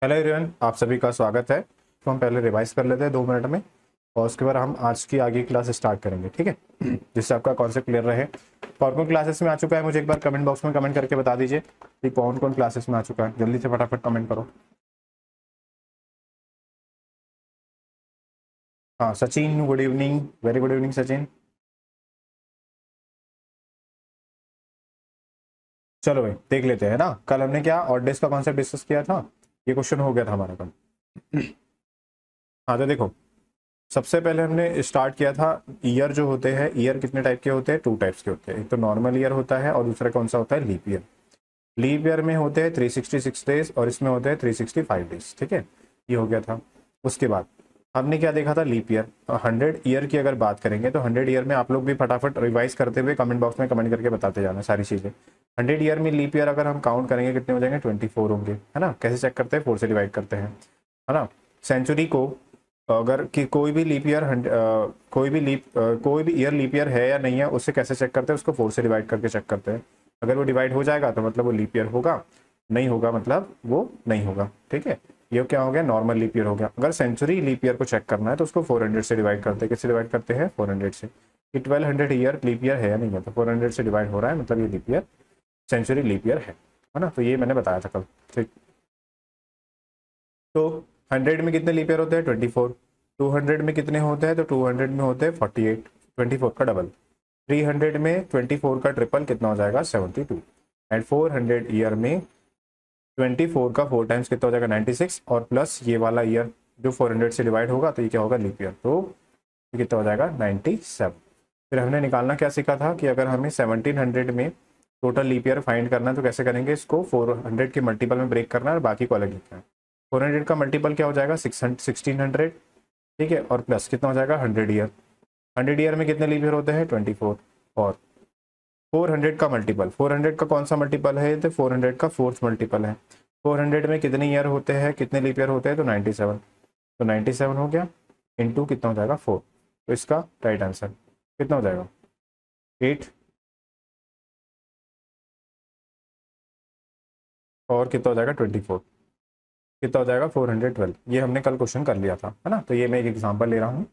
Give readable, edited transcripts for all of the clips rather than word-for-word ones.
Hello everyone, आप सभी का स्वागत है। तो हम पहले रिवाइज कर लेते हैं 2 मिनट में और उसके बाद हम आज की आगे क्लास स्टार्ट करेंगे, ठीक है। जिससे आपका कॉन्सेप्ट क्लियर रहे। कौन कौन क्लासेस में आ चुका है मुझे एक बार कमेंट बॉक्स में कमेंट करके बता दीजिए कि कौन कौन क्लासेस में आ चुका है। जल्दी से फटाफट कमेंट करो। हाँ Sachin, good evening, very good evening Sachin. चलो भाई देख लेते हैं ना, कल हमने क्या ऑड डेज का कॉन्सेप्ट डिस्कस किया था। ये क्वेश्चन हो गया था हमारा कल। हाँ तो देखो, सबसे पहले हमने स्टार्ट किया था। ईयर जो होते हैं, ईयर कितने टाइप के होते हैं? 2 टाइप्स के होते हैं। एक तो नॉर्मल ईयर होता है और दूसरा कौन सा होता है? Leap year. लीप ईयर में होते हैं 366 डेज और इसमें होते हैं 365 डेज, ठीक है। ये हो गया था। उसके बाद हमने क्या देखा था? Leap year. 100 ईयर की अगर बात करेंगे तो 100 ईयर में आप लोग भी फटाफट रिवाइज करते हुए कमेंट बॉक्स में कमेंट करके बताते जाना सारी चीज़ें। 100 ईयर में लीप ईयर अगर हम काउंट करेंगे कितने हो जाएंगे? 24 होंगे, है ना। कैसे चेक करते हैं? 4 से डिवाइड करते हैं, है ना। सेंचुरी को अगर कि कोई भी लीप ईयर कोई भी ईयर लीप ईयर है या नहीं है, उससे कैसे चेक करते हैं? उसको 4 से डिवाइड करके चेक करते हैं। अगर वो डिवाइड हो जाएगा तो मतलब वो लीप ईयर होगा, नहीं होगा मतलब वो नहीं होगा, ठीक है। ये क्या हो गया? नॉर्मल लीप ईयर हो गया। अगर सेंचुरी लीप ईयर को चेक करना है तो उसको 400 से डिवाइड करते हैं। किससे डिवाइड करते हैं? 400 से। कि 1200 ईयर लीप ईयर है या नहीं है, तो 400 से डिवाइड हो रहा है, मतलब ये leap year century leap year है ना। तो ये मैंने बताया था कल, ठीक। तो 100 में कितने लीप ईयर होते हैं? 24। 200 में कितने होते हैं? तो 200 में होते हैं 48, 24 का डबल। 300 में 24 का ट्रिपल कितना हो जाएगा? 72। एंड 400 ईयर में 24 का 4 टाइम्स कितना हो जाएगा? 96। और प्लस ये वाला ईयर जो 400 से डिवाइड होगा तो ये क्या होगा? Leap year. तो ये कितना हो जाएगा? 97। फिर हमने निकालना क्या सीखा था कि अगर हमें 1700 में टोटल लीप ईयर फाइंड करना है तो कैसे करेंगे? इसको 400 के मल्टीपल में ब्रेक करना है और बाकी को अलग लिखना है। 400 का मल्टीपल क्या हो जाएगा? 1600, ठीक है। और प्लस कितना हो जाएगा? 100 ईयर। 100 ईयर में कितने लीप ईयर होते हैं? 24। और 400 का मल्टीपल, 400 का कौन सा मल्टीपल है? तो 400 का फोर्थ मल्टीपल है। 400 में कितने ईयर होते हैं, कितने लीप ईयर होते हैं? तो 97। तो 97 हो गया, इंटू कितना हो जाएगा? 4। तो इसका राइट आंसर कितना हो जाएगा? 8। और कितना हो जाएगा? 24। कितना हो जाएगा? 412। ये हमने कल क्वेश्चन कर लिया था, है ना। तो ये मैं एक एग्जाम्पल ले रहा हूँ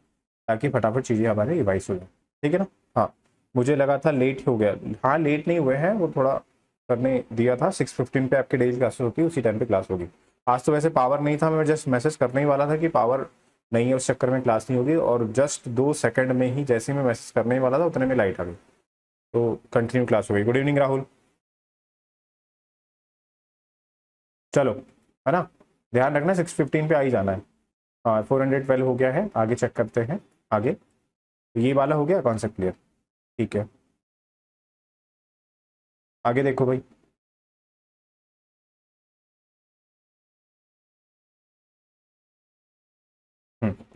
ताकि फटाफट चीज़ें हमारे रिवाइज हो जाए, ठीक है ना। हाँ, मुझे लगा था लेट हो गया। हाँ लेट नहीं हुए हैं, वो थोड़ा करने दिया था। 6:15 पे आपकी डेली क्लासेस होती है, उसी टाइम पे क्लास होगी। आज तो वैसे पावर नहीं था, मैं जस्ट मैसेज करने ही वाला था कि पावर नहीं है, उस चक्कर में क्लास नहीं होगी। और जस्ट 2 सेकंड में ही जैसे ही मैं मैसेज करने ही वाला था उतने में लाइट आ गई, तो कंटिन्यू क्लास हो गई। Good evening Rahul. चलो, है ना। ध्यान रखना 6:15 पे आ ही जाना है। हाँ 412 हो गया है, आगे चेक करते हैं। आगे तो ये वाला हो गया कॉन्सेप्ट क्लियर, ठीक है। आगे देखो भाई।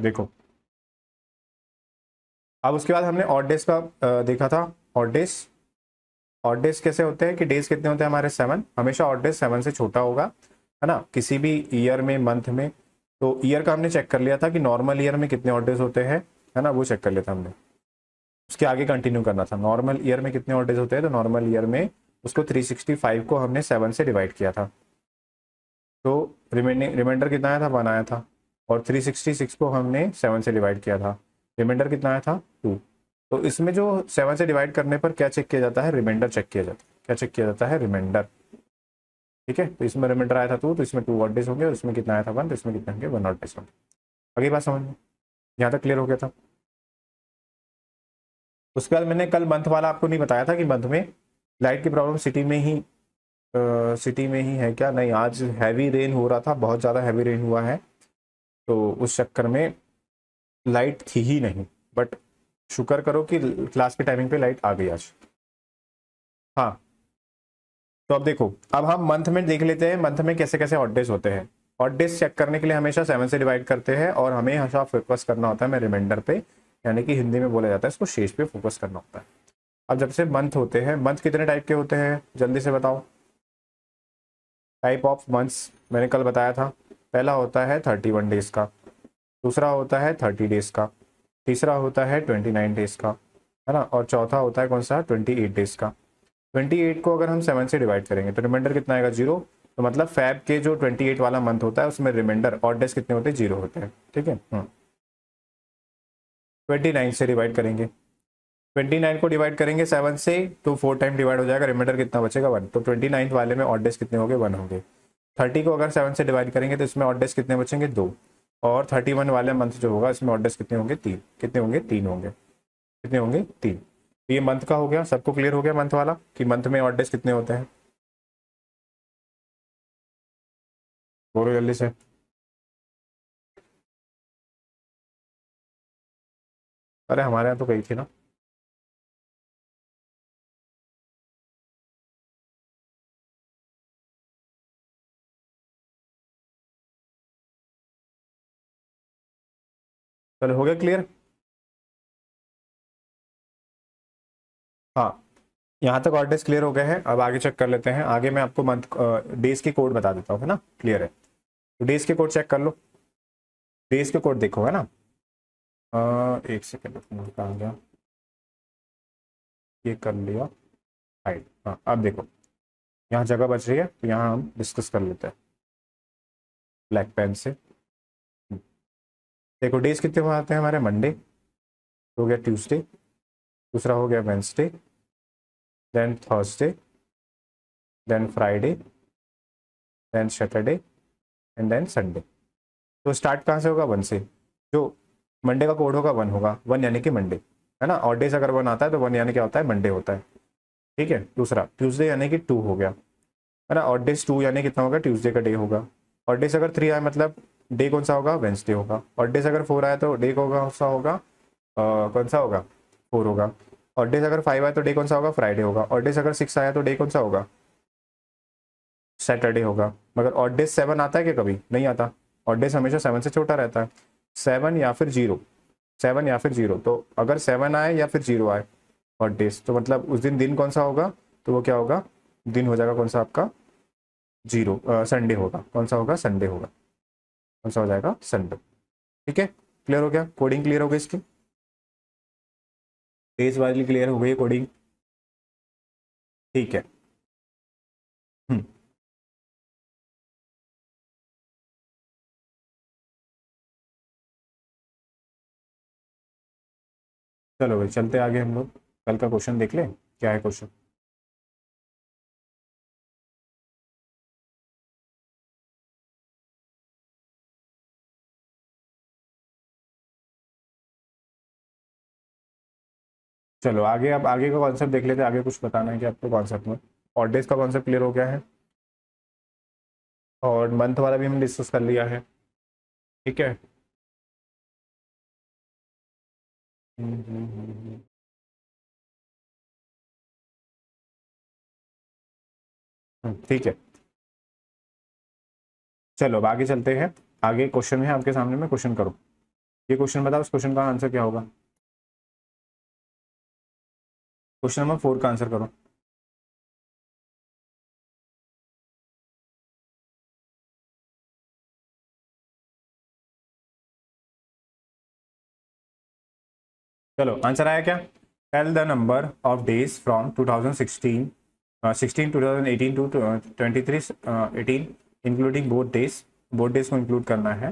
देखो, अब उसके बाद हमने ऑड डेज का देखा था। ऑड डेज, ऑड डेज कैसे होते हैं कि डेज कितने होते हैं हमारे? 7। हमेशा ऑड डेज 7 से छोटा होगा, है ना, किसी भी ईयर में, मंथ में। तो ईयर का हमने चेक कर लिया था कि नॉर्मल ईयर में कितने ऑड डेज होते हैं, है ना, वो चेक कर लिया था हमने। उसके आगे कंटिन्यू करना था। नॉर्मल ईयर में कितने ऑड डेज होते हैं? तो नॉर्मल ईयर में उसको 365 को हमने 7 से डिवाइड किया था, तो रिमेंडिंग रिमाइंडर कितना आया था? 1 आया था। और 366 को हमने 7 से डिवाइड किया था, रिमाइंडर कितना आया था? 2। तो इसमें जो 7 से डिवाइड करने पर क्या चेक किया जाता है? रिमाइंडर चेक किया जाता है। क्या चेक किया जाता है? रिमाइंडर, ठीक है। तो इसमें रिमाइंडर आया था 2, तो इसमें 2 ऑड डेज होंगे। और इसमें कितना आया था? 1, तो इसमें कितने होंगे? 1 ऑड डेज होंगे। अगली बात समझ में, यहाँ तक क्लियर हो गया था। उसके बाद मैंने कल मंथ वाला आपको नहीं बताया था कि मंथ में लाइट की प्रॉब्लम सिटी में ही है क्या? नहीं, आज हैवी रेन हो रहा था, बहुत ज़्यादा हैवी रेन हुआ है, तो उस चक्कर में लाइट थी ही नहीं। बट शुक्र करो कि क्लास के टाइमिंग पे लाइट आ गई आज। हाँ, तो अब देखो, अब हम मंथ में देख लेते हैं मंथ में कैसे कैसे ऑड डेज होते हैं। ऑड डेज चेक करने के लिए हमेशा 7 से डिवाइड करते हैं और हमें हमेशा फोकस करना होता है मैं रिमाइंडर पे, यानी कि हिंदी में बोला जाता है इसको शेष पे फोकस करना होता है। अब जब से मंथ होते हैं, मंथ कितने टाइप के होते हैं जल्दी से बताओ? टाइप ऑफ मंथ्स मैंने कल बताया था। पहला होता है 31 डेज का, दूसरा होता है 30 डेज का, तीसरा होता है 29 डेज का, है ना। और चौथा होता है कौन सा? 28 डेज का। 28 को अगर हम 7 से डिवाइड करेंगे तो रिमाइंडर कितना आएगा? 0। तो मतलब फैब के जो 28 वाला मंथ होता है उसमें रिमाइंडर ऑड डेज कितने होते हैं, 0 होते हैं। ठीक है, 29 से डिवाइड करेंगे, 29 को डिवाइड करेंगे 7 से तो 4 टाइम डिवाइड हो जाएगा, रिमाइंडर कितना बचेगा 1। तो 29 वाले में ऑड डेज कितने होंगे, 1 होंगे। 30 को अगर 7 से डिवाइड करेंगे तो इसमें ऑड डेज कितने बचेंगे, 2। और 31 वाले मंथ जो होगा इसमें ऑड डेज कितने होंगे, 3। कितने होंगे, 3 होंगे। कितने होंगे, 3। ये मंथ का हो गया, सबको क्लियर हो गया मंथ वाला कि मंथ में ऑड डेज कितने होते हैं। बोलो जल्दी से। अरे हमारे यहाँ तो गई थी ना। चलो हो गया क्लियर। हाँ, यहाँ तक ऑर्डर्स क्लियर हो गए हैं। अब आगे चेक कर लेते हैं। आगे मैं आपको मंथ डेज की कोड बता देता हूँ, है ना, क्लियर है। तो डेज के कोड चेक कर लो, डेज के कोड देखो, है ना। एक सेकेंड, कहाँ गया, ये कर लिया हाइड। हाँ अब देखो, यहाँ जगह बच रही है तो यहाँ हम डिस्कस कर लेते हैं ब्लैक पेन से। देखो डेज कितने हो आते हैं हमारे, मंडे हो गया, ट्यूसडे, दूसरा हो गया Wednesday, then Thursday, then Friday, then Saturday and then Sunday. तो स्टार्ट कहाँ से होगा, 1 से। जो मंडे का कोड होगा 1 होगा, 1 यानी कि मंडे, है ना। और डेज अगर 1 आता है तो 1 यानी क्या होता है, मंडे होता है। ठीक है, दूसरा ट्यूसडे यानी कि 2 हो गया, है ना। और डेज 2 यानी कितना होगा, ट्यूसडे का डे होगा। और डेज अगर 3 आए मतलब डे कौन सा होगा, वेंसडे होगा। और डेज अगर 4 आया तो डे कौन सा होगा, कौन सा होगा, 4 होगा। और डेज अगर 5 आया तो डे कौन सा होगा, फ्राइडे होगा। और डेज अगर 6 आया तो डे कौन सा होगा, सैटरडे होगा। मगर ऑड डेज 7 आता है क्या, कभी नहीं आता। ऑड डेज हमेशा 7 से छोटा रहता है, 7 या फिर 0, 7 या फिर 0। तो अगर 7 आए या फिर 0 आए ऑड डेज, तो मतलब उस दिन दिन कौन सा होगा, तो वो क्या होगा, दिन हो जाएगा कौन सा आपका, 0, संडे होगा। कौन सा होगा, संडे होगा। कौन सा हो जाएगा, संडे। ठीक है, क्लियर हो गया, कोडिंग क्लियर हो गई इसकी, डेज वाली क्लियर हो गई कोडिंग। ठीक है। हम्म, चलो भाई चलते आगे हम लोग, कल का क्वेश्चन देख लें, क्या है क्वेश्चन। चलो आगे, अब आगे का कॉन्सेप्ट देख लेते हैं। आगे कुछ बताना है कि आपको कॉन्सेप्ट में, और डेज का कॉन्सेप्ट क्लियर हो गया है, और मंथ वाला भी हमने डिस्कस कर लिया है। ठीक है। ठीक है, चलो अब आगे चलते हैं। आगे क्वेश्चन है आपके सामने में, क्वेश्चन करो। ये क्वेश्चन बताओ, उस क्वेश्चन का आंसर क्या होगा। क्वेश्चन नंबर 4 का आंसर करो। चलो आंसर आया क्या, tell the number of days from 2016 16 2018 to 23 18 including both days को इंक्लूड करना है,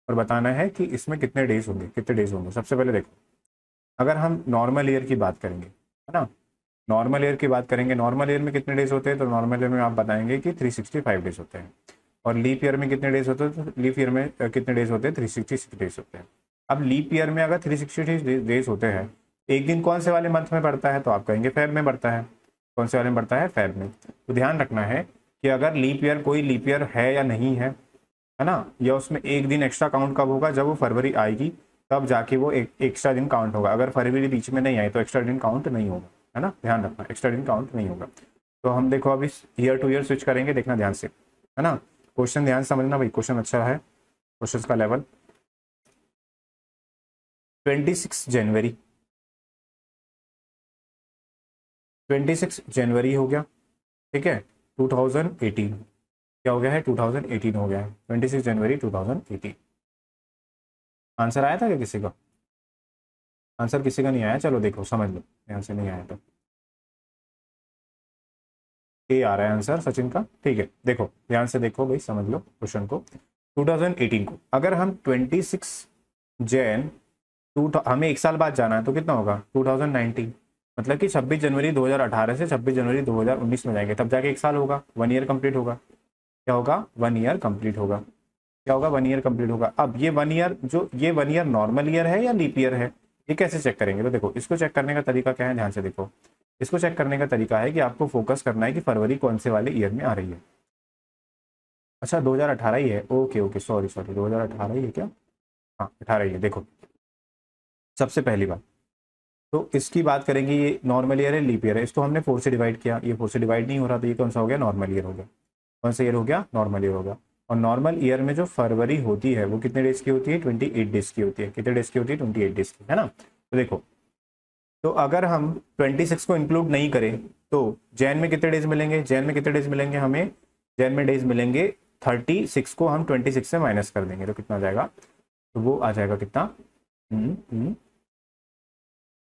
और बताना है कि इसमें कितने डेज होंगे, कितने डेज होंगे। सबसे पहले देखो, अगर हम नॉर्मल ईयर की बात करेंगे, है ना, नॉर्मल ईयर की बात करेंगे, नॉर्मल ईयर में कितने डेज होते हैं, तो नॉर्मल ईयर में आप बताएंगे कि 365 डेज होते हैं। और लीप ईयर में कितने डेज होते हैं, तो लीप ईयर में कितने डेज होते हैं, 366 डेज होते हैं। अब लीप ईयर में अगर 366 डेज होते हैं, एक दिन कौन से वाले मंथ में पड़ता है, तो आप कहेंगे फेब में पड़ता है। कौन से वाले में पड़ता है, फेब में। तो ध्यान रखना है कि अगर लीप ईयर, कोई लीप ईयर है या नहीं है ना, या उसमें एक दिन एक्स्ट्रा काउंट कब होगा, जब वो फरवरी आएगी तब जाके वो एक एक्स्ट्रा दिन काउंट होगा। अगर फरवरी बीच में नहीं आई तो एक्स्ट्रा दिन काउंट नहीं होगा, है ना, ध्यान रखना, एक्स्ट्रा दिन काउंट नहीं होगा। तो हम देखो अभी ईयर टू ईयर स्विच करेंगे, देखना ध्यान से, है ना। क्वेश्चन ध्यान से समझना भाई, क्वेश्चन अच्छा है, क्वेश्चन का लेवल। 26 जनवरी, 26 जनवरी हो गया, ठीक है, 2018 क्या हो गया है, 2018 हो गया है, 26 जनवरी 2018। आंसर आया था क्या किसी का, आंसर किसी का नहीं आया, चलो देखो समझ लो ध्यान से, नहीं आया तो ए आ रहा है आंसर सचिन का। ठीक है, देखो ध्यान से देखो भाई, समझ लो क्वेश्चन को। 2018 को अगर हम 26 जैन हमें एक साल बाद जाना है तो कितना होगा 2019, मतलब कि 26 जनवरी 2018 से 26 जनवरी 2019 में जाएंगे, तब जाके एक साल होगा, 1 ईयर कंप्लीट होगा। क्या होगा 1 ईयर कंप्लीट होगा। क्या होगा 1 ईयर कंप्लीट होगा। अब ये 1 ईयर ये 1 ईयर नॉर्मल ईयर है या लीप ईयर है, ये कैसे चेक करेंगे। तो देखो इसको चेक करने का तरीका क्या है, ध्यान से देखो। इसको चेक करने का तरीका है कि आपको फोकस करना है कि फरवरी कौन से वाले ईयर में आ रही है। अच्छा 2018 ही है, ओके ओके, सॉरी सॉरी, 2018 ही है क्या, हाँ 18 ही है। देखो सबसे पहली बात तो इसकी बात करेंगे, ये नॉर्मल ईयर है लीप ईयर है, इसको हमने 4 से डिवाइड किया, ये 4 से डिवाइड नहीं हो रहा, तो ये कौन सा हो गया नॉर्मल ईयर हो गया। कौन सा ईयर हो गया नॉर्मल ईयर हो गया। और नॉर्मल ईयर में जो फरवरी होती है वो कितने डेज की होती है 28 डेज की होती है। कितने डेज की होती है 28 डेज की, है ना। तो देखो तो अगर हम 26 को इंक्लूड नहीं करें तो जैन में कितने डेज मिलेंगे, जैन में कितने डेज मिलेंगे हमें, जैन में डेज मिलेंगे 36 को हम 26 से माइनस कर देंगे तो कितना आ जाएगा, तो वो आ जाएगा कितना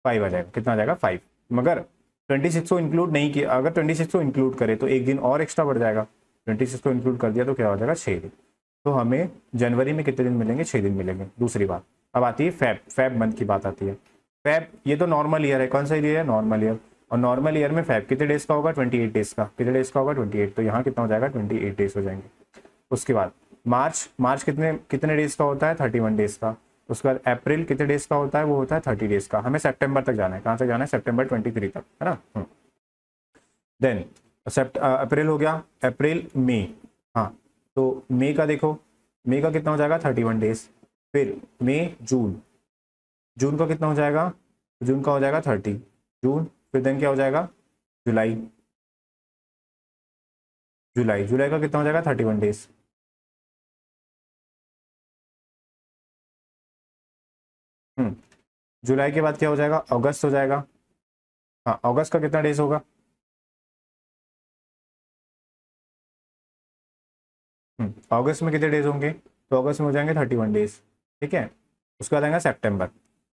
5 आ जाएगा। कितना आ जाएगा 5। मगर 26 को इंक्लूड नहीं किया, अगर 26 को इंक्लूड करे तो एक दिन और एक्स्ट्रा बढ़ जाएगा। 26 को इंक्लूड कर दिया तो क्या हो जाएगा 6 दिन। तो हमें जनवरी में कितने दिन मिलेंगे 6 दिन मिलेंगे। दूसरी बात अब आती है फैब मंथ की बात आती है। फैब ये तो नॉर्मल ईयर है, कौन सा ईयर है नॉर्मल ईयर। और नॉर्मल ईयर में फैब कितने डेज का होगा 28 डेज का। कितने डेज का होगा 28, तो यहाँ कितना हो जाएगा 28 डेज हो जाएंगे। उसके बाद मार्च कितने कितने डेज का होता है 31 डेज का। उसके बाद अप्रैल कितने डेज का होता है, वो होता है 30 डेज का। हमें सितंबर तक जाना है, कहाँ तक जाना है सितंबर 23 तक, है ना। देन अप्रैल हो गया, अप्रैल मई, हाँ तो मई का देखो, मई का कितना हो जाएगा 31 डेज। फिर मई जून का कितना हो जाएगा, जून का हो जाएगा 30 जून। फिर देन क्या हो जाएगा जुलाई, जुलाई का कितना हो जाएगा 31 डेज। जुलाई के बाद क्या हो जाएगा अगस्त हो जाएगा। हाँ अगस्त का कितना डेज होगा, अगस्त में कितने डेज होंगे, तो अगस्त में हो जाएंगे 31 डेज। ठीक है, उसके बाद आएगा सितंबर।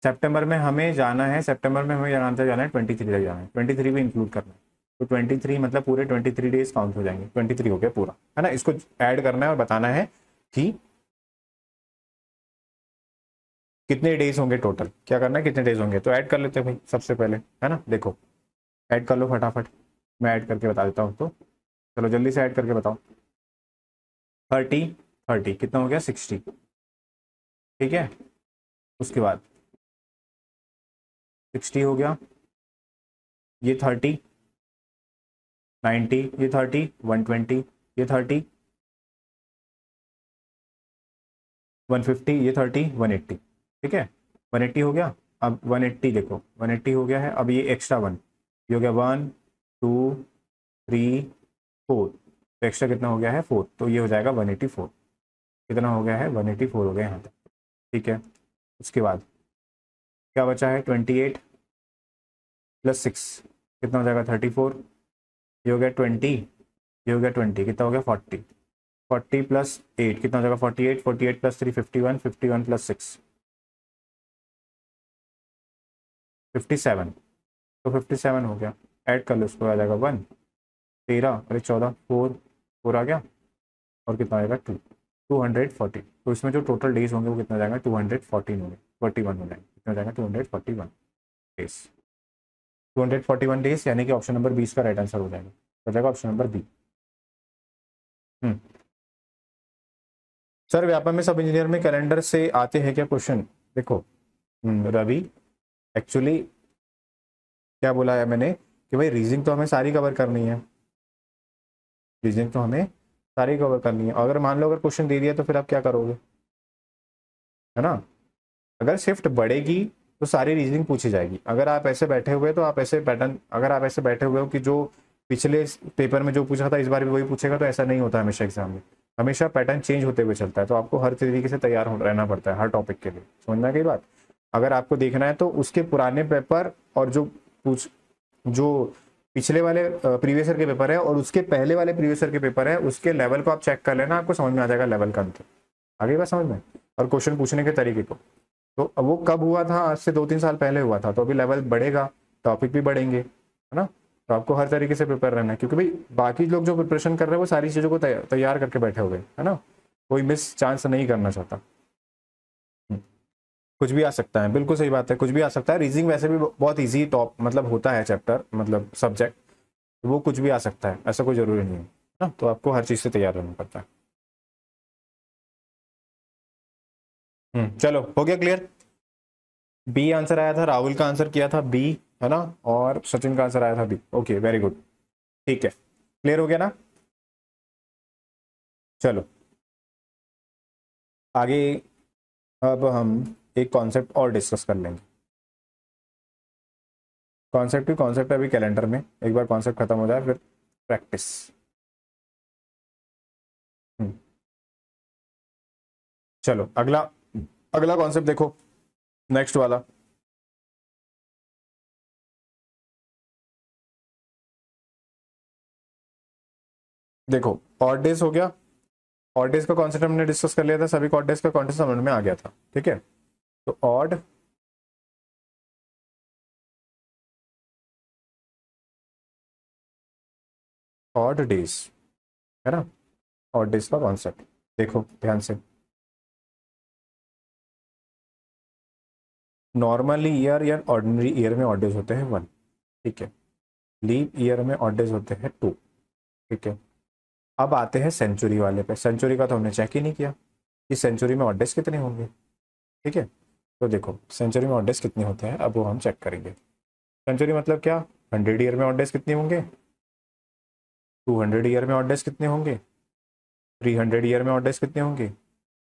सितंबर में हमें जाना है, सितंबर में हमें जाना है 23 तक जाना है, 23 भी इंक्लूड करना है। तो 23 मतलब पूरे 23 डेज काउंट हो जाएंगे, 23 हो गया पूरा, है ना। इसको ऐड करना है और बताना है कि कितने डेज होंगे टोटल। क्या करना है कितने डेज होंगे, तो ऐड कर लेते हैं भाई सबसे पहले, है ना। देखो ऐड कर लो फटाफट, मैं ऐड करके बता देता हूँ। तो चलो जल्दी से ऐड करके बताओ। 30 कितना हो गया 60। ठीक है, उसके बाद 60 हो गया, ये 30 90, ये 30 120, ये 30 150, ये 30 180। ठीक है 180 हो गया। अब 180 देखो 180 हो गया है। अब ये एक्स्ट्रा 1 ये हो गया 1 2 3 4, तो एक्स्ट्रा कितना हो गया है 4, तो ये हो जाएगा 184। कितना हो गया है 184 हो गया यहाँ तक। ठीक है, उसके बाद क्या बचा है 28 प्लस 6 कितना हो जाएगा 34। ये हो गया 20, ये हो गया 20, कितना हो गया 40। 40 प्लस 8 कितना हो जाएगा 48, 48 प्लस 3 51, 51 प्लस 6 57, तो 57 हो गया। ऐड कर लो उसको, आ जाएगा 1 13 और 14 4 आ गया, और कितना आएगा 240। तो इसमें जो टोटल डेज होंगे वो कितना जाएगा 214 होंगे, 41 हो जाएंगे। कितना हो जाएगा 241 डेज, 241 डेज, यानी कि ऑप्शन नंबर 20 का राइट आंसर हो जाएगा। हो जाएगा ऑप्शन नंबर बी। सर व्यापार में सब इंजीनियर में कैलेंडर से आते हैं क्या क्वेश्चन। देखो रवि एक्चुअली क्या बोला है मैंने कि भाई रीजनिंग तो हमें सारी कवर करनी है, रीजनिंग तो हमें सारी कवर करनी है। अगर मान लो अगर क्वेश्चन दे दिया तो फिर आप क्या करोगे, है ना। अगर शिफ्ट बढ़ेगी तो सारी रीजनिंग पूछी जाएगी। अगर आप ऐसे बैठे हुए तो आप ऐसे पैटर्न, अगर आप ऐसे बैठे हुए हो कि जो पिछले पेपर में जो पूछा था इस बार भी वही पूछेगा, तो ऐसा नहीं होता हमेशा एग्जाम में। हमेशा पैटर्न चेंज होते हुए चलता है, तो आपको हर तरीके से तैयार रहना पड़ता है हर टॉपिक के लिए। समझना की बात, अगर आपको देखना है तो उसके पुराने पेपर और जो पिछले वाले प्रीवियस ईयर के पेपर है और उसके पहले वाले प्रीवियस ईयर के पेपर है, उसके लेवल को आप चेक कर लेना, आपको समझ में आ जाएगा लेवल का अंतर। आगे बात समझ में, और क्वेश्चन पूछने के तरीके को। तो वो कब हुआ था, आज से 2-3 साल पहले हुआ था, तो अभी लेवल बढ़ेगा, टॉपिक भी बढ़ेंगे, है ना। तो आपको हर तरीके से प्रिपेयर रहना है, क्योंकि भाई बाकी लोग जो प्रिपरेशन कर रहे हैं वो सारी चीज़ों को तैयार करके बैठे हुए है ना, कोई मिस चांस नहीं करना चाहता। कुछ भी आ सकता है, बिल्कुल सही बात है, कुछ भी आ सकता है। रीजनिंग वैसे भी बहुत इजी टॉप मतलब होता है चैप्टर, मतलब सब्जेक्ट, वो कुछ भी आ सकता है, ऐसा कोई जरूरी नहीं है ना, तो आपको हर चीज़ से तैयार रहना पड़ता है। चलो हो गया क्लियर। बी आंसर आया था, राहुल का आंसर किया था बी, है ना, और सचिन का आंसर आया था बी। ओके वेरी गुड, ठीक है, क्लियर हो गया ना। चलो आगे, अब हम एक कॉन्सेप्ट और डिस्कस कर लेंगे। कॉन्सेप्ट अभी कैलेंडर में, एक बार कॉन्सेप्ट खत्म हो जाए फिर प्रैक्टिस। चलो अगला, अगला कॉन्सेप्ट देखो, नेक्स्ट वाला। देखो ऑड डेज हो गया, ऑड डेज का कॉन्सेप्ट हमने डिस्कस कर लिया था, सभी ऑड डेज का कॉन्सेप्ट समझ में आ गया था, ठीक है। तो ऑड डेज, है ना, ऑड डेज का कॉन्सेप्ट देखो ध्यान से। नॉर्मली ईयर या ऑर्डिनरी ईयर में ऑड डेज होते हैं 1, ठीक है। लीप ईयर में ऑड डेज होते हैं 2, ठीक है। अब आते हैं सेंचुरी वाले पे, सेंचुरी का तो हमने चेक ही नहीं किया कि सेंचुरी में ऑड डेज कितने होंगे, ठीक है। तो देखो सेंचुरी में ऑड डेज कितने होते हैं, अब वो हम चेक करेंगे। सेंचुरी मतलब क्या, 100 ईयर में ऑड डेज कितने होंगे, 200 ईयर में ऑड डेज कितने होंगे, 300 ईयर में ऑड डेज कितने होंगे,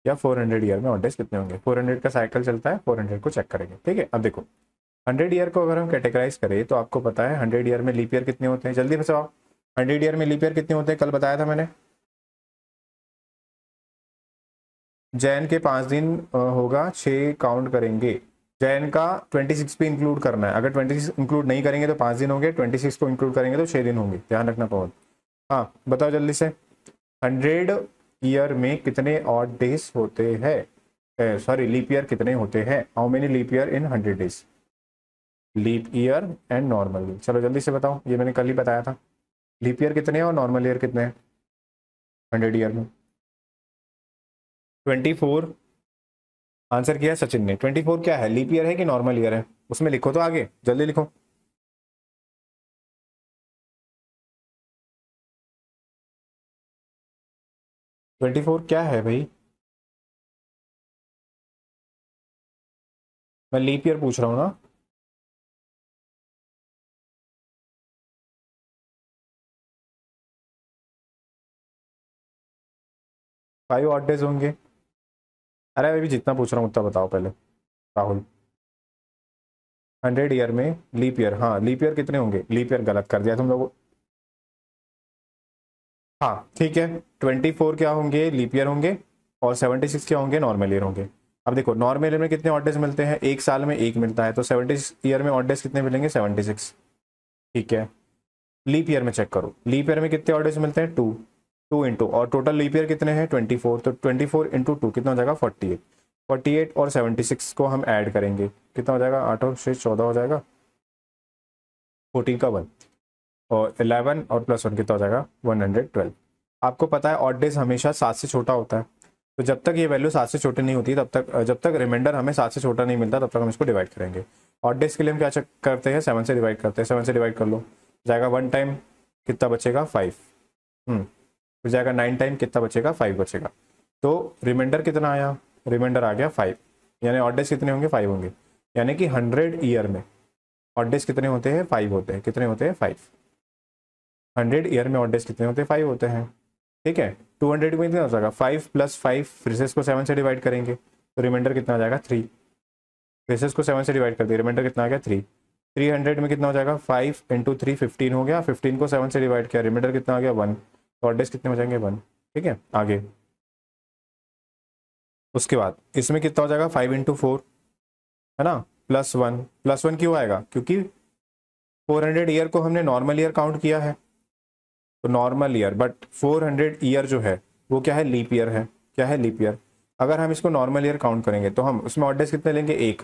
या 400 ईयर में ऑड डेज कितने होंगे। 400 का साइकिल चलता है, 400 को चेक करेंगे, ठीक है। अब देखो 100 ईयर को अगर हम कैटेगराइज करें तो आपको पता है 100 ईयर में लीप ईयर कितने होते हैं, जल्दी बताओ। 100 ईयर में लीप ईयर कितने होते हैं, कल बताया था मैंने। जैन के 5 दिन होगा, 6 काउंट करेंगे। जैन का 26 भी इंक्लूड करना है, अगर 26 इंक्लूड नहीं करेंगे तो 5 दिन होंगे, 26 को इंक्लूड करेंगे तो 6 दिन होंगे, ध्यान रखना पवन। हाँ बताओ जल्दी से, 100 ईयर में कितने ऑड डेज होते हैं, सॉरी लीप ईयर कितने होते हैं, how many leap year in 100 days. Leap year and normal year, चलो जल्दी से बताओ, ये मैंने कल ही बताया था। लीप ईयर कितने हैं और नॉर्मल ईयर कितने हैं 100 ईयर में। 24 आंसर किया सचिन ने। 24 क्या है, लीप ईयर है कि नॉर्मल ईयर है, उसमें लिखो तो आगे, जल्दी लिखो। 24 क्या है भाई, मैं लीप ईयर पूछ रहा हूँ ना। 5 ऑड डेज होंगे। अरे अभी जितना पूछ रहा हूँ उतना बताओ पहले राहुल। 100 ईयर में लीप ईयर, हाँ लीप ईयर कितने होंगे, लीप ईयर गलत कर दिया तुम लोगों। हाँ ठीक है, 24 क्या होंगे, लीप ईयर होंगे, और 76 क्या होंगे, नॉर्मल ईयर होंगे। अब देखो नॉर्मल ईयर में कितने ऑड डेज मिलते हैं, एक साल में एक मिलता है, तो 76 ईयर में ऑड डेज कितने मिलेंगे, 76, ठीक है। लीप ईयर में चेक करो, लीप ईयर में कितने ऑड डेज मिलते हैं, 2, 2 इंटू, और टोटल लीप ईयर कितने हैं 24, तो 24 इंटू 2 कितना हो जाएगा 48, 48 और 76 को हम ऐड करेंगे, कितना हो जाएगा, 8 और 6 14 हो जाएगा, 14 का 1, और 11 और +1 कितना हो जाएगा 112। आपको पता है ऑड डेज हमेशा 7 से छोटा होता है, तो जब तक ये वैल्यू 7 से छोटी नहीं होती तब तक, जब तक रिमाइंडर हमें 7 से छोटा नहीं मिलता तब तक हम इसको डिवाइड करेंगे। ऑड डेज के लिए हम क्या चेक करते हैं, 7 से डिवाइड करते हैं, 7 से डिवाइड कर लो, जाएगा 1 टाइम, कितना बचेगा 5, फिर जाएगा 9 टाइम, कितना बचेगा 5 बचेगा, तो रिमाइंडर कितना आया, रिमाइंडर आ गया 5, यानी ऑड डेज कितने होंगे 5 होंगे, यानी कि 100 ईयर में ऑड डेज कितने होते हैं 5 होते हैं, कितने होते हैं 5। 100 ईयर में ऑड डेज कितने होते हैं 5 होते हैं, ठीक है। 200 में कितना हो जाएगा 5 + 5, फिर से इसको 7 से डिवाइड करेंगे तो रिमाइंडर कितना आ जाएगा 3, फिर से इसको 7 से डिवाइड कर दिया, रिमाइंडर कितना आ गया 3। 300 में कितना हो जाएगा 5 इंटू 3 15 हो गया, 15 को 7 से डिवाइड किया, रिमाइंडर कितना आ गया 1, तो ऑड डेज कितने हो जाएंगे 1, ठीक है। आगे उसके बाद इसमें कितना हो जाएगा 5 इंटू 4, है ना, +1, +1 क्यों आएगा, क्योंकि 400 ईयर को हमने नॉर्मल ईयर काउंट किया है, तो नॉर्मल ईयर, बट 400 ईयर जो है वो क्या है, लीप ईयर है, क्या है लीप ईयर। अगर हम इसको नॉर्मल ईयर काउंट करेंगे तो हम उसमें ऑड डेज कितने लेंगे 1,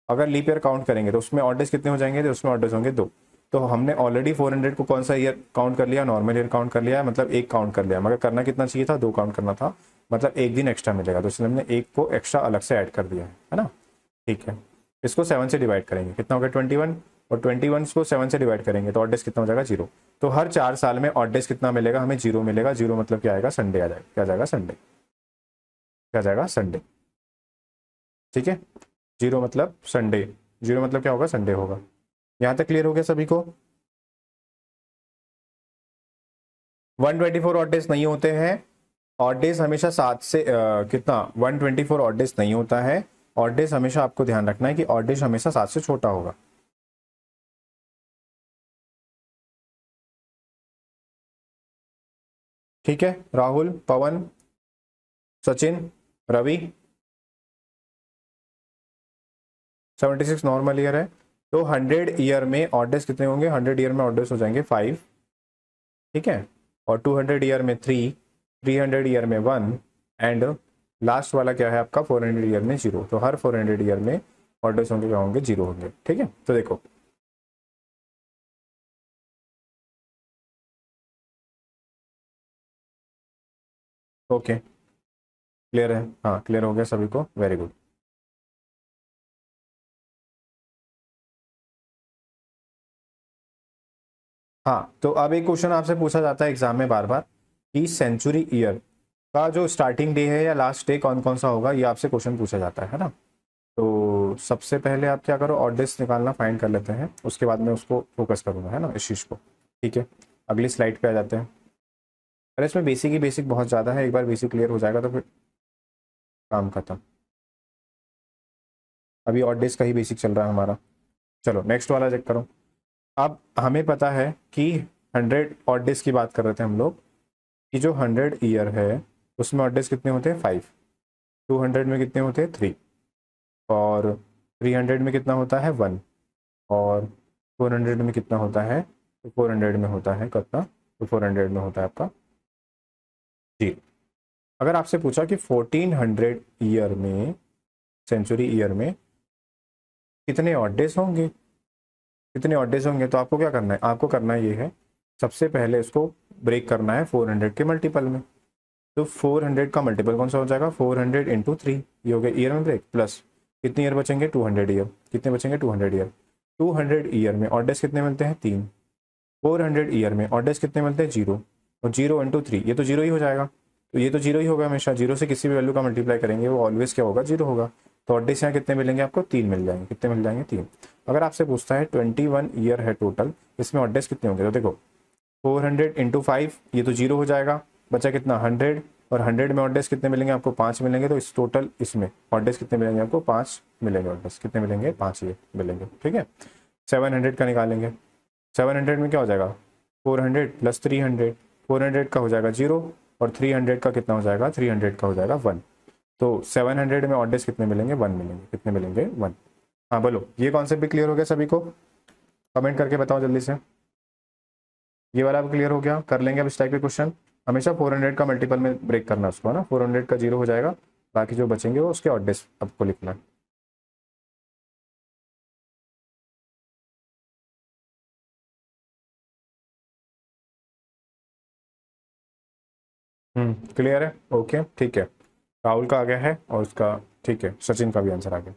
अगर लीप ईयर काउंट करेंगे तो उसमें ऑड डेज कितने हो जाएंगे, तो उसमें ऑड डेज होंगे 2, तो हमने ऑलरेडी 400 को कौन सा ईयर काउंट कर लिया, नॉर्मल ईयर काउंट कर लिया है, मतलब एक काउंट कर लिया, मगर करना कितना चाहिए था, 2 काउंट करना था, मतलब एक दिन एक्स्ट्रा मिलेगा, तो इसलिए हमने एक को एक्स्ट्रा अलग से ऐड कर दिया है ना। ठीक है, इसको 7 से डिवाइड करेंगे, कितना होगा 21, और 21 को 7 से डिवाइड करेंगे तो ऑड डेज कितना हो जाएगा 0। तो हर 4 साल में ऑड डेज कितना मिलेगा, हमें 0 मिलेगा। 0 मतलब क्या आएगा, संडे आ जाएगा, क्या जाएगा संडे, क्या जाएगा संडे। ठीक है, 0 मतलब संडे, 0 मतलब क्या होगा, संडे होगा। यहाँ तक क्लियर हो गया सभी को। 124 ऑड डेज नहीं होते हैं, ऑड डेज हमेशा 7 से कितना 124 ऑड डेज नहीं होता है। ऑड डेज हमेशा आपको ध्यान रखना है कि ऑड डेज हमेशा 7 से छोटा होगा। ठीक है, राहुल, पवन, सचिन, रवि, 76 नॉर्मल ईयर है, तो 100 ईयर में ऑड डेज कितने होंगे, 100 ईयर में ऑड डेज हो जाएंगे 5। ठीक है, और 200 ईयर में 3, 300 ईयर में 1, एंड लास्ट वाला क्या है आपका 400 ईयर में 0। तो हर 400 ईयर में ऑड डेज होंगे, क्या होंगे, 0 होंगे। ठीक है, तो देखो ओके, क्लियर है, हाँ क्लियर हो गया सभी को, वेरी गुड। हाँ, तो अब एक क्वेश्चन आपसे पूछा जाता है एग्जाम में बार बार कि सेंचुरी ईयर का जो स्टार्टिंग डे है या लास्ट डे कौन कौन सा होगा, ये आपसे क्वेश्चन पूछा जाता है ना। तो सबसे पहले आप क्या करो, ऑड डेज निकालना फाइंड कर लेते हैं, उसके बाद में उसको फोकस करूंगा, है ना, इस चीज़ को। ठीक है, अगली स्लाइड पे आ जाते हैं। अरे इसमें बेसिक ही बेसिक बहुत ज़्यादा है, एक बार बेसिक क्लियर हो जाएगा तो फिर काम खत्म। अभी ऑड डेज का ही बेसिक चल रहा है हमारा। चलो नेक्स्ट वाला चेक करो। अब हमें पता है कि 100 ऑड डेज की बात कर रहे थे हम लोग, कि जो 100 ईयर है उसमें ऑड डेज कितने होते हैं 5, 200 में कितने होते हैं 3, और 300 में कितना होता है 1, और 400 में कितना होता है, तो 400 में होता है कितना, तो 400 में होता है आपका 0। अगर आपसे पूछा कि 1400 ईयर में, सेंचुरी ईयर में कितने ऑड डेज होंगे, कितने ऑड डेज होंगे, तो आपको क्या करना है, आपको करना ये है, सबसे पहले इसको ब्रेक करना है 400 के मल्टीपल में। तो 400 का मल्टीपल कौन सा हो जाएगा, 400 इंटू 3, ये हो गया ईयर में ब्रेक, प्लस कितने ईयर बचेंगे 200 ईयर, कितने बचेंगे 200 ईयर। 200 ईयर में ऑड डेज कितने मिलते हैं 3, 400 ईयर में ऑड डेज कितने मिलते हैं 0, और 0 इंटू 3, ये तो 0 ही हो जाएगा। तो ये तो 0 ही होगा, हमेशा 0 से किसी भी वैल्यू का मल्टीप्लाई करेंगे वो ऑलवेज क्या होगा, 0 होगा। तो ऑड डेज यहाँ कितने मिलेंगे आपको, 3 मिल जाएंगे, कितने मिल जाएंगे 3। अगर आपसे पूछता है 21 ईयर है टोटल, इसमें ऑड डेज कितने होंगे, तो देखो 400 इंटू 5, ये तो 0 हो जाएगा, बचा कितना 100, और 100 में ऑड डेज कितने मिलेंगे आपको 5 मिलेंगे, तो इस टोटल इसमें ऑड डेज कितने मिलेंगे आपको 5 मिलेंगे, ऑड डेज कितने मिलेंगे 5 ये मिलेंगे। ठीक है, 700 का निकालेंगे, 700 में क्या हो जाएगा 400 प्लस 300, 400 का हो जाएगा 0, और 300 का कितना हो जाएगा, 300 का हो जाएगा 1। तो 700 में ऑड डेज कितने मिलेंगे 1 मिलेंगे, कितने मिलेंगे 1। हाँ बोलो, ये कॉन्सेप्ट भी क्लियर हो गया सभी को, कमेंट करके बताओ जल्दी से। ये वाला अब क्लियर हो गया, कर लेंगे अब इस टाइप के क्वेश्चन। हमेशा 400 का मल्टीपल में ब्रेक करना उसको, है ना, 400 का 0 हो जाएगा, बाकी जो बचेंगे वो उसके ऑड डेज आपको लिखना है। क्लियर है, ओके ठीक है। राहुल का आ गया है और उसका, ठीक है, सचिन का भी आंसर आ गया।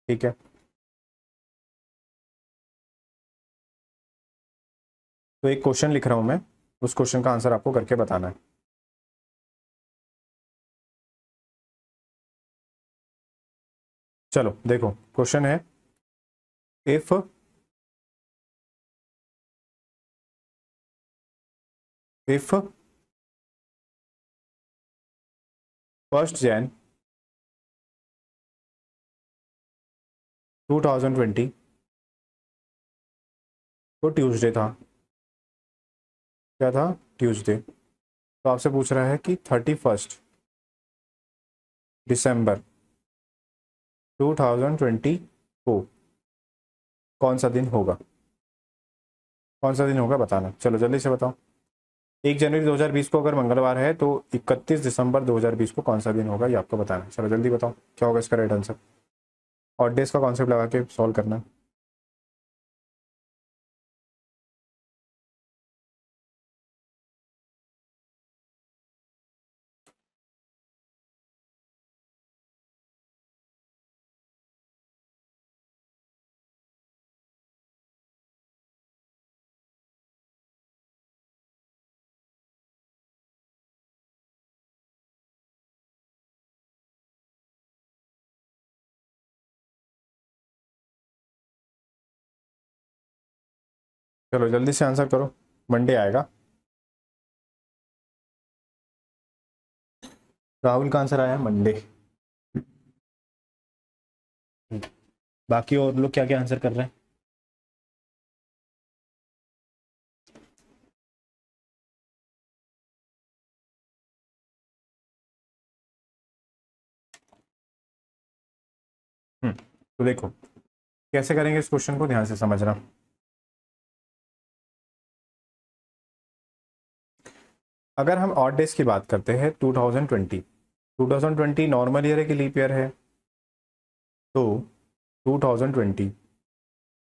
ठीक है, तो एक क्वेश्चन लिख रहा हूं मैं, उस क्वेश्चन का आंसर आपको करके बताना है। चलो देखो, क्वेश्चन है, इफ इफ 1 जनवरी 2020 तो ट्यूसडे था, क्या था, ट्यूसडे। तो आपसे पूछ रहा है कि 31 दिसंबर 2020 को कौन सा दिन होगा, कौन सा दिन होगा बताना, चलो जल्दी से बताओ। 1 जनवरी 2020 को अगर मंगलवार है तो 31 दिसंबर 2020 को कौन सा दिन होगा, ये आपको बताना है। चलो जल्दी बताओ क्या होगा इसका राइट आंसर, और डेज का कॉन्सेप्ट लगा के सॉल्व करना है। चलो जल्दी से आंसर करो, मंडे आएगा। राहुल का आंसर आया मंडे। बाकी और लोग क्या क्या आंसर कर रहे हैं? तो देखो कैसे करेंगे इस क्वेश्चन को, ध्यान से समझना। अगर हम ऑड डेज की बात करते हैं, 2020 नॉर्मल ईयर है कि लीप ईयर है? तो 2020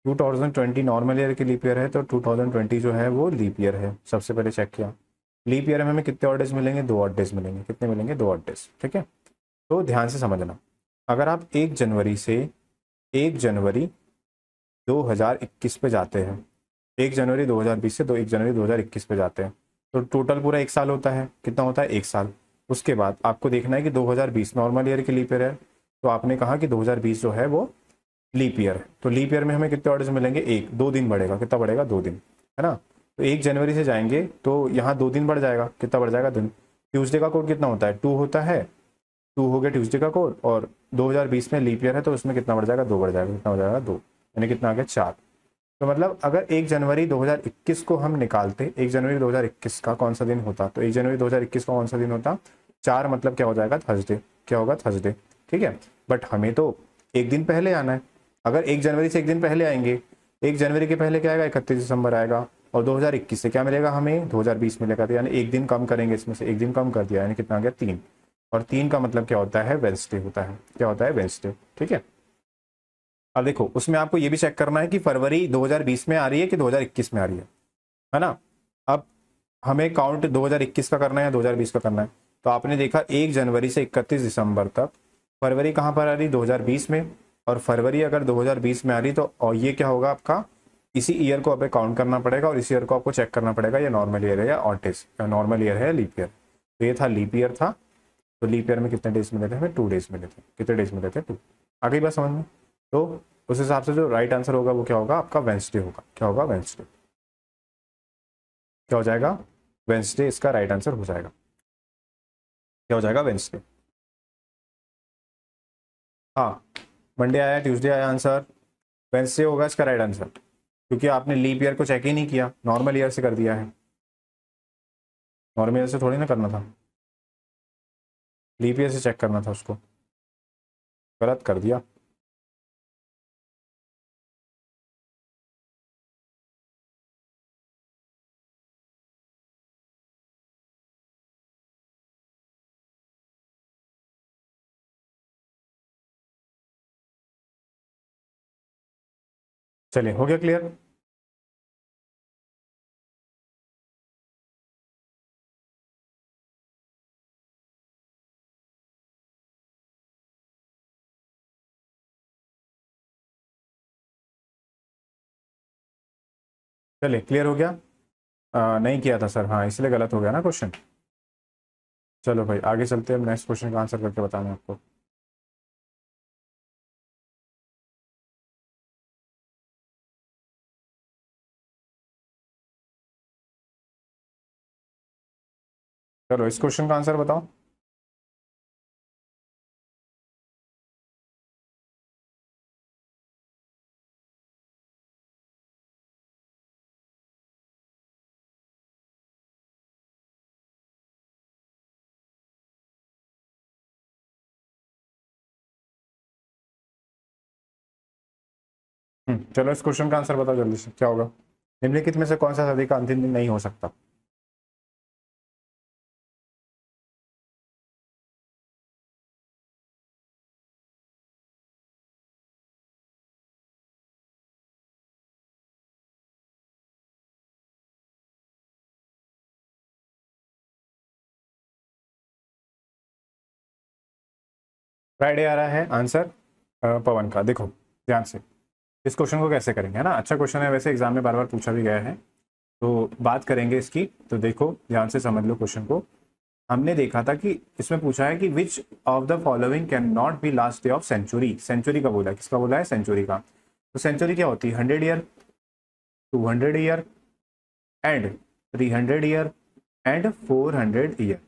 2020 नॉर्मल ईयर की लीप ईयर है, तो 2020 जो है वो लीप ईयर है। सबसे पहले चेक किया। लीप ईयर में हमें कितने ऑड डेज मिलेंगे? 2 ऑड डेज मिलेंगे। कितने मिलेंगे? 2 ऑड डेज। ठीक है, तो ध्यान से समझना। अगर आप 1 जनवरी 2021 पे जाते हैं, 1 जनवरी 2020 से 1 जनवरी 2021 पे जाते हैं, तो टोटल पूरा 1 साल होता है। कितना होता है? 1 साल। उसके बाद आपको देखना है कि 2020 नॉर्मल ईयर की लीप ईयर है, तो आपने कहा कि 2020 जो है वो लीप ईयर है। तो लीप ईयर में हमें कितने ऑर्डर्स मिलेंगे? 1, 2 दिन बढ़ेगा। कितना बढ़ेगा? 2 दिन, है ना। तो 1 जनवरी से जाएंगे तो यहाँ 2 दिन बढ़ जाएगा। कितना बढ़ जाएगा? दिन। ट्यूसडे का कोड कितना होता है? 2 होता है। 2 हो गया ट्यूसडे का कोड, और 2020 में लीप ईयर है तो उसमें कितना बढ़ जाएगा? 2 बढ़ जाएगा। कितना हो जाएगा? 2, यानी कितना आ गया? 4। तो मतलब अगर 1 जनवरी 2021 को हम निकालते, 1 जनवरी 2021 का कौन सा दिन होता? तो 1 जनवरी 2021 का कौन सा दिन होता? 4, मतलब क्या हो जाएगा? थर्सडे। क्या होगा? थर्सडे। ठीक है, बट हमें तो एक दिन पहले आना है। अगर 1 जनवरी से एक दिन पहले आएंगे, 1 जनवरी के पहले क्या आएगा? 31 दिसंबर आएगा। और 2021 से क्या मिलेगा हमें? 2020 मिलेगा। तो यानी एक दिन कम करेंगे, इसमें से एक दिन कम कर दिया, यानी कितना आ गया? 3। और 3 का मतलब क्या होता है? वेडनेसडे होता है। क्या होता है? वेडनेसडे। ठीक है, अब देखो उसमें आपको ये भी चेक करना है कि फरवरी 2020 में आ रही है कि 2021 में आ रही है ना। अब हमें काउंट 2021 का करना है या 2020 का करना है? तो आपने देखा 1 जनवरी से 31 दिसंबर तक फरवरी कहाँ पर आ रही? 2020 में। और फरवरी अगर 2020 में आ रही तो और ये क्या होगा आपका? इसी ईयर को अब काउंट करना पड़ेगा, और इसी ईयर को आपको चेक करना पड़ेगा ये नॉर्मल ईयर है या ऑड डेज, नॉर्मल ईयर है या लीप ईयर। तो ये था लीप ईयर था। तो लीप ईयर में कितने डेज मिले थे हमें? 2 डेज मिले थे। कितने डेज मिले थे? 2। आ गई बात समझ में? तो उस हिसाब से जो राइट आंसर होगा वो क्या होगा? आपका वेंसडे होगा। क्या होगा? वेंसडे। क्या हो जाएगा? वेंसडे इसका राइट आंसर हो जाएगा। क्या हो जाएगा? वेंसडे। हाँ, मंडे आया, ट्यूसडे आया आंसर, वेंसडे होगा इसका राइट आंसर, क्योंकि आपने लीप ईयर को चेक ही नहीं किया, नॉर्मल ईयर से कर दिया है। नॉर्मल ईयर से थोड़ी ना करना था, लीप ईयर से चेक करना था उसको। गलत कर दिया। चलिए, हो गया क्लियर? चलिए, क्लियर हो गया? नहीं किया था सर, हाँ इसलिए गलत हो गया ना क्वेश्चन। चलो भाई आगे चलते हैं, नेक्स्ट क्वेश्चन का आंसर करके बताना आपको। चलो इस क्वेश्चन का आंसर बताओ। चलो इस क्वेश्चन का आंसर बताओ जल्दी से, क्या होगा? निम्नलिखित में से कौन सा सदी का अंतिम दिन नहीं हो सकता? फ्राइडे आ रहा है आंसर पवन का। देखो ध्यान से, इस क्वेश्चन को कैसे करेंगे, है ना। अच्छा क्वेश्चन है वैसे, एग्जाम में बार बार पूछा भी गया है, तो बात करेंगे इसकी। तो देखो ध्यान से समझ लो क्वेश्चन को। हमने देखा था कि इसमें पूछा है कि which of the following can not be last day of century. Century का बोला है, किसका बोला है? सेंचुरी का। तो सेंचुरी क्या होती है? 100 year, 200 year, and 300 year and 400 year.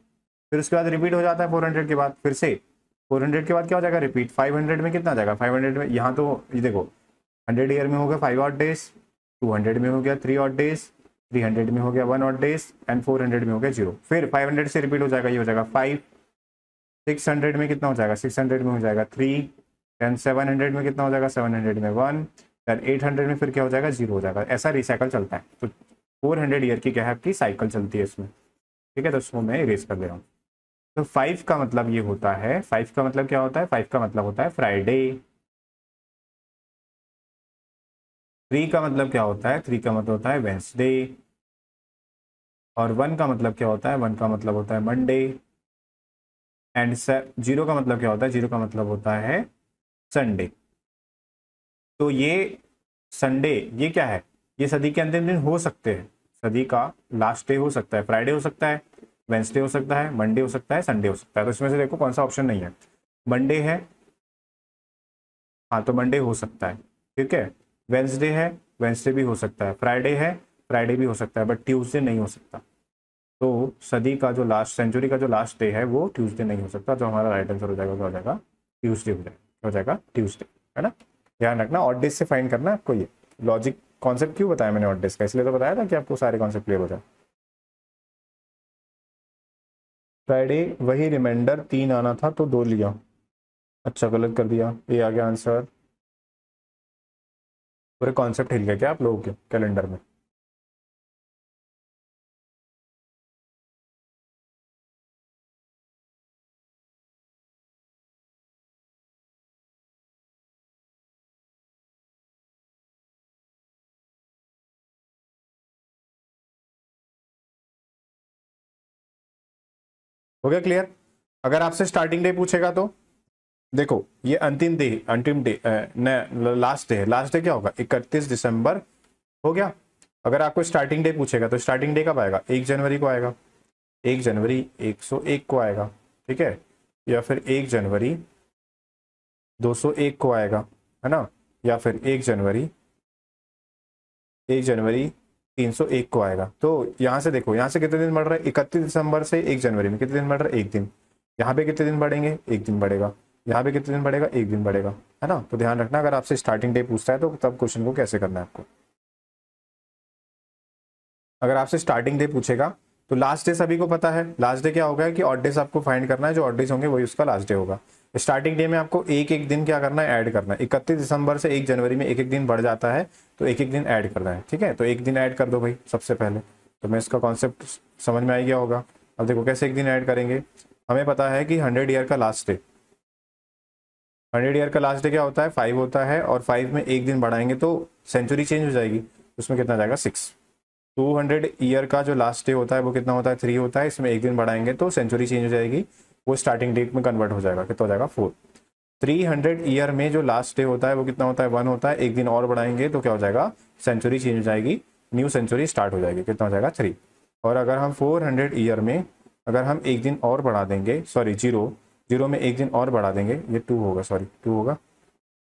फिर उसके बाद रिपीट हो जाता है 400 के बाद, फिर से 400 के बाद क्या हो जाएगा रिपीट, 500 में कितना आ जाएगा, 500 में यहाँ तो ये देखो 100 ईयर में हो गया 5 ऑड डेज, 200 में हो गया 3 ऑड डेज, 300 में हो गया 1 ऑड डेज एंड 400 में हो गया 0। फिर 500 से रिपीट हो जाएगा, ये हो जाएगा 5, 600 में कितना हो जाएगा, 600 में हो जाएगा 3, देन 700 में कितना हो जाएगा, 700 में 1, देन 800 में फिर क्या हो जाएगा, 0 हो जाएगा। ऐसा रिसाइकल चलता है। तो 400 ईयर की क्या है आपकी साइकिल चलती है इसमें, ठीक है। तो उसको मैं इरेज कर दे रहा हूँ। तो 5 का मतलब ये होता है, 5 का मतलब क्या होता है, 5 का मतलब होता है फ्राइडे। 3 का मतलब क्या होता है, 3 का मतलब होता है वेंसडे। और 1 का मतलब क्या होता है, 1 का मतलब होता है मंडे। एंड 0 का मतलब क्या होता है, 0 का मतलब होता है संडे। तो ये संडे ये क्या है, ये सदी के अंतिम दिन हो सकते हैं। सदी का लास्ट डे हो सकता है, फ्राइडे हो सकता है, वेंसडे हो सकता है, मंडे हो सकता है, संडे हो सकता है। तो इसमें से देखो कौन सा ऑप्शन नहीं है, मंडे है, हाँ तो मंडे हो सकता है, ठीक है। वेंसडे है, वेंसडे भी हो सकता है, फ्राइडे है, फ्राइडे भी हो सकता है, बट ट्यूसडे नहीं हो सकता। तो सदी का जो लास्ट, सेंचुरी का जो लास्ट डे है वो ट्यूसडे नहीं हो सकता। जो हमारा राइट आंसर हो जाएगा वो हो जाएगा ट्यूसडे, हो जाएगा हो जाएगा ट्यूसडे, है ना। ध्यान रखना ऑड डेज से फाइंड करना है आपको। ये लॉजिक कॉन्सेप्ट क्यों बताया मैंने ऑड डेज का, इसलिए तो बताया था कि आपको सारे कॉन्सेप्ट क्लियर हो जाए। फ्राइडे वही रिमाइंडर 3 आना था तो 2 लिया, अच्छा गलत कर दिया, ये आ गया आंसर। पूरे कॉन्सेप्ट हिल गया क्या आप लोगों के कैलेंडर में। हो गया क्लियर। अगर आपसे स्टार्टिंग डे पूछेगा तो देखो ये अंतिम डे लास्ट डे है, लास्ट डे क्या होगा 31 दिसंबर, हो गया। अगर आपको स्टार्टिंग डे पूछेगा तो स्टार्टिंग डे कब आएगा, 1 जनवरी को आएगा, 1 जनवरी 101 को आएगा, ठीक है। या फिर 1 जनवरी 201 को आएगा, है ना। या फिर 1 जनवरी 301 को आएगा। तो यहाँ से देखो, यहाँ से कितने दिन बढ़ रहा है, 31 दिसंबर से 1 जनवरी में कितने दिन बढ़ रहा है, 1 दिन। यहाँ पे कितने दिन बढ़ेंगे, 1 दिन बढ़ेगा। यहाँ पे कितने दिन बढ़ेगा, 1 दिन बढ़ेगा, है ना। तो ध्यान रखना अगर आपसे स्टार्टिंग डे पूछता है तो तब क्वेश्चन को कैसे करना है आपको। अगर आपसे स्टार्टिंग डे पूछेगा तो लास्ट डे सभी को पता है, लास्ट डे क्या होगा कि ऑड डेज आपको फाइंड करना है, जो ऑड डेज होंगे वही उसका लास्ट डे होगा। स्टार्टिंग डे में आपको एक एक दिन क्या करना है, ऐड करना है। 31 दिसंबर से 1 जनवरी में एक एक दिन बढ़ जाता है, तो एक एक दिन ऐड करना है, ठीक है। तो एक दिन ऐड कर दो भाई सबसे पहले। तो मैं इसका कॉन्सेप्ट समझ में आ गया होगा। अब देखो कैसे एक दिन ऐड करेंगे। हमें पता है कि 100 ईयर का लास्ट डे, 100 ईयर का लास्ट डे क्या होता है, 5 होता है। और 5 में एक दिन बढ़ाएंगे तो सेंचुरी चेंज हो जाएगी, उसमें कितना जाएगा 6। 200 ईयर का जो लास्ट डे होता है वो कितना होता है, 3 होता है। इसमें एक दिन बढ़ाएंगे तो सेंचुरी चेंज हो जाएगी, वो स्टार्टिंग डेट में कन्वर्ट हो जाएगा, कितना हो जाएगा 4। 300 ईयर में जो लास्ट डे होता है वो कितना होता है, 1 होता है। एक दिन और बढ़ाएंगे तो क्या हो जाएगा, सेंचुरी चेंज हो जाएगी, न्यू सेंचुरी स्टार्ट हो जाएगी, कितना हो जाएगा 3। और अगर हम 400 ईयर में अगर हम एक दिन और बढ़ा देंगे, सॉरी जीरो, जीरो में एक दिन और बढ़ा देंगे, ये 2 होगा, सॉरी 2 होगा,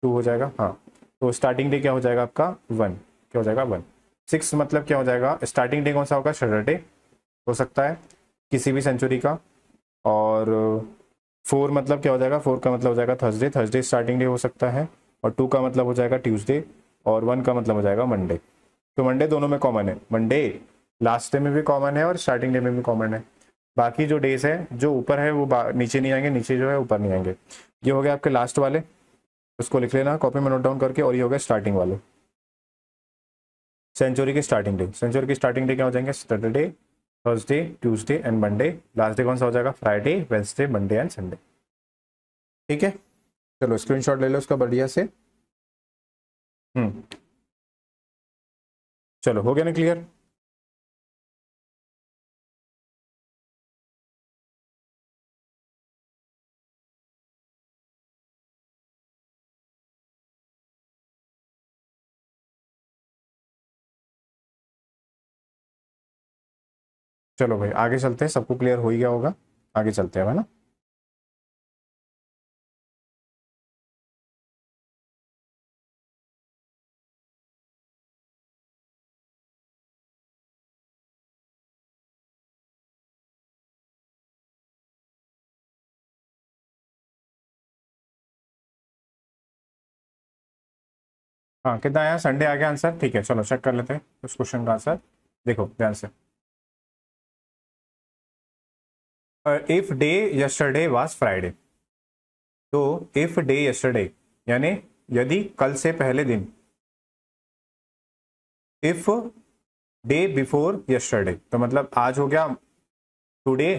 2 हो जाएगा, हाँ। तो स्टार्टिंग डे क्या हो जाएगा आपका 1, क्या हो जाएगा 1। 6 मतलब क्या हो जाएगा, स्टार्टिंग डे कौन सा होगा, सैटरडे हो सकता है किसी भी सेंचुरी का। और 4 मतलब क्या हो जाएगा, 4 का मतलब हो जाएगा थर्सडे, थर्सडे स्टार्टिंग डे हो सकता है। और 2 का मतलब हो जाएगा ट्यूसडे। और 1 का मतलब हो जाएगा मंडे। तो मंडे दोनों में कॉमन है, मंडे लास्ट डे में भी कॉमन है और स्टार्टिंग डे में भी कॉमन है। बाकी जो डेज है जो ऊपर है वो नीचे नहीं आएंगे, नीचे जो है ऊपर नहीं आएंगे। ये हो गया आपके लास्ट वाले, उसको लिख लेना कॉपी में नोट डाउन करके। और ये हो गया स्टार्टिंग वाले, सेंचुरी की स्टार्टिंग डे। सेंचुरी की स्टार्टिंग डे क्या हो जाएंगे, Saturday, Thursday, Tuesday and Monday. Last day कौन सा हो जाएगा, Friday, Wednesday, Monday and Sunday, ठीक है। चलो स्क्रीनशॉट ले लो उसका बढ़िया से। हम्म, चलो हो गया ना क्लियर। चलो भाई आगे चलते हैं, सबको क्लियर हो ही गया होगा, आगे चलते हैं, है ना। हाँ कितना आया, संडे आ गया आंसर। ठीक है चलो चेक कर लेते हैं उस क्वेश्चन का आंसर। देखो ध्यान से, if day yesterday was Friday, तो इफ डे यस्टरडे यानी यदि कल से पहले दिन, इफ डे बिफोर यस्टरडे तो मतलब आज हो गया today,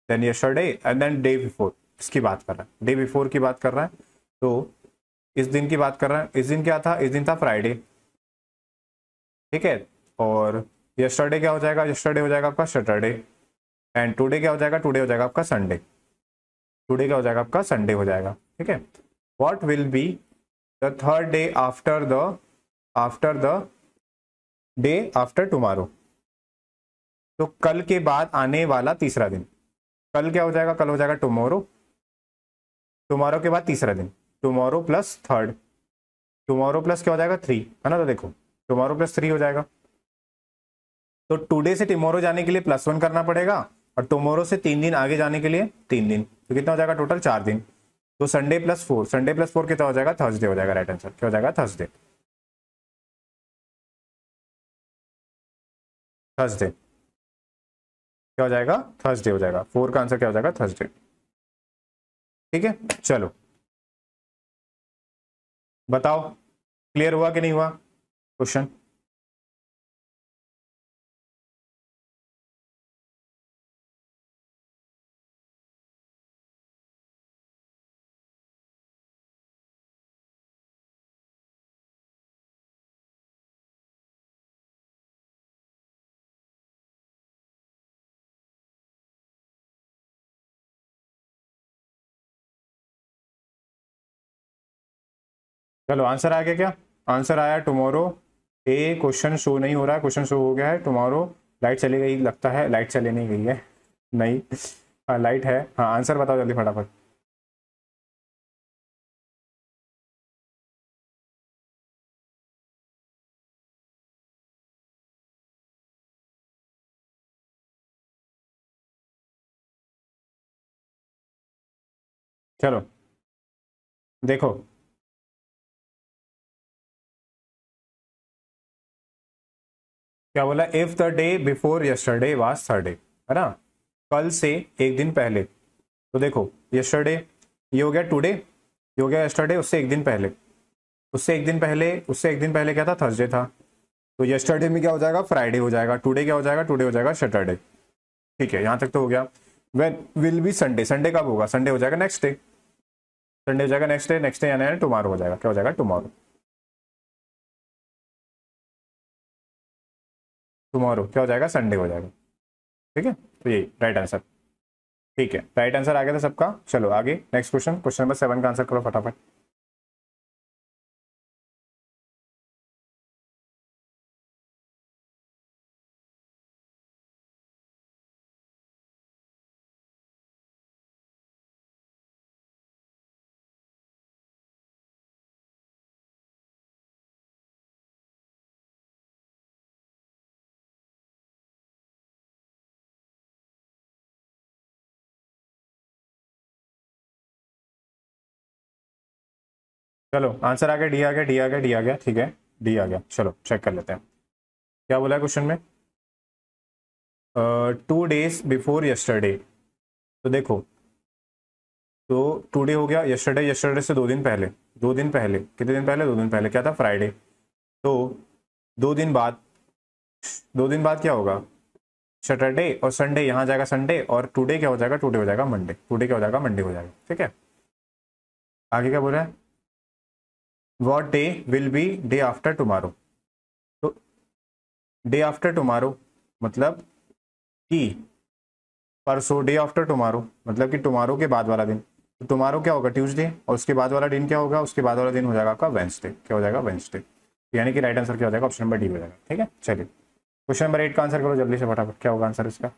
then yesterday and then day before, इसकी बात कर रहा है, डे बिफोर की बात कर रहा है। तो इस दिन की बात कर रहा है, इस दिन क्या था, इस दिन था फ्राइडे। ठीक है, और यस्टरडे क्या हो जाएगा, यस्टरडे हो जाएगा आपका सैटरडे, एंड टुडे क्या हो जाएगा, टुडे हो जाएगा आपका संडे, टुडे क्या हो जाएगा आपका संडे हो जाएगा। ठीक है, what will be the third day after the day after tomorrow, तो कल के बाद आने वाला तीसरा दिन। कल क्या हो जाएगा, कल हो जाएगा टुमारो, टुमारो के बाद तीसरा दिन, tomorrow plus third, tomorrow plus क्या हो जाएगा 3, है ना। तो देखो टुमारो प्लस 3 हो जाएगा, तो टुडे से टुमारो जाने के लिए +1 करना पड़ेगा, और टुमारो से 3 दिन आगे जाने के लिए 3 दिन, तो कितना हो जाएगा टोटल 4 दिन। तो संडे प्लस 4, संडे प्लस 4 कितना हो जाएगा, थर्सडे हो जाएगा। राइट आंसर क्या हो जाएगा, थर्सडे, थर्सडे क्या हो जाएगा, थर्सडे हो जाएगा। 4 का आंसर क्या हो जाएगा, थर्सडे। ठीक है चलो बताओ, क्लियर हुआ कि नहीं हुआ क्वेश्चन। चलो आंसर आ गया क्या, आंसर आया टुमारो। ए क्वेश्चन शो नहीं हो रहा है, क्वेश्चन शो हो गया है टुमारो। लाइट चली गई लगता है, लाइट चली नहीं गई है, नहीं, हाँ लाइट है। हाँ आंसर बताओ जल्दी फटाफट। चलो देखो, क्या बोला, if the day before yesterday was Thursday, है ना, कल से एक दिन पहले। तो देखो यस्टरडे ये हो गया टुडे, ये हो गया यस्टरडे, उससे एक दिन पहले, उससे एक दिन पहले, उससे एक दिन पहले क्या था, थर्सडे था। तो यस्टरडे में क्या हो जाएगा, फ्राइडे हो जाएगा। टुडे क्या हो जाएगा, टुडे हो जाएगा सैटरडे। ठीक है, यहां तक तो हो गया। When will be Sunday, Sunday कब होगा, संडे हो जाएगा नेक्स्ट डे, संडे हो जाएगा नेक्स्ट डे, नेक्स्ट डे यानी टुमारो हो जाएगा, क्या हो जाएगा टुमारो, टुमारो क्या हो जाएगा, संडे हो जाएगा। ठीक है, तो यही राइट आंसर। ठीक है, राइट आंसर आ गया था सबका। चलो आगे नेक्स्ट क्वेश्चन, क्वेश्चन नंबर 7 का आंसर करो फटाफट। चलो आंसर आ गया, डी आ गया, डी आ गया, डी आ गया। ठीक है, डी आ गया। चलो चेक कर लेते हैं क्या बोला है क्वेश्चन में। 2 days बिफोर यस्टरडे, तो देखो, तो टुडे हो गया, यस्टरडे, यस्टरडे से 2 दिन पहले, 2 दिन पहले, कितने दिन पहले, 2 दिन पहले क्या था, फ्राइडे। तो 2 दिन बाद, 2 दिन बाद क्या होगा, सैटरडे, और संडे यहाँ जाएगा संडे, और टुडे क्या हो जाएगा, टुडे हो जाएगा मंडे, टुडे क्या हो जाएगा, मंडे हो जाएगा। ठीक है, आगे क्या बोल रहा है, what day will be day after tomorrow, तो डे आफ्टर टुमारो मतलब कि परसों, डे आफ्टर टुमारो मतलब कि टुमारो के बाद वाला दिन। तो टुमारो क्या होगा, ट्यूसडे, और उसके बाद वाला दिन क्या होगा, उसके बाद वाला दिन हो जाएगा आपका वेंसडे, क्या हो जाएगा, वेंसडे। यानी कि राइट आंसर क्या हो जाएगा, ऑप्शन नंबर डी हो जाएगा। ठीक है चलिए, क्वेश्चन नंबर 8 का आंसर करो जल्दी से फटाफट, क्या होगा आंसर इसका।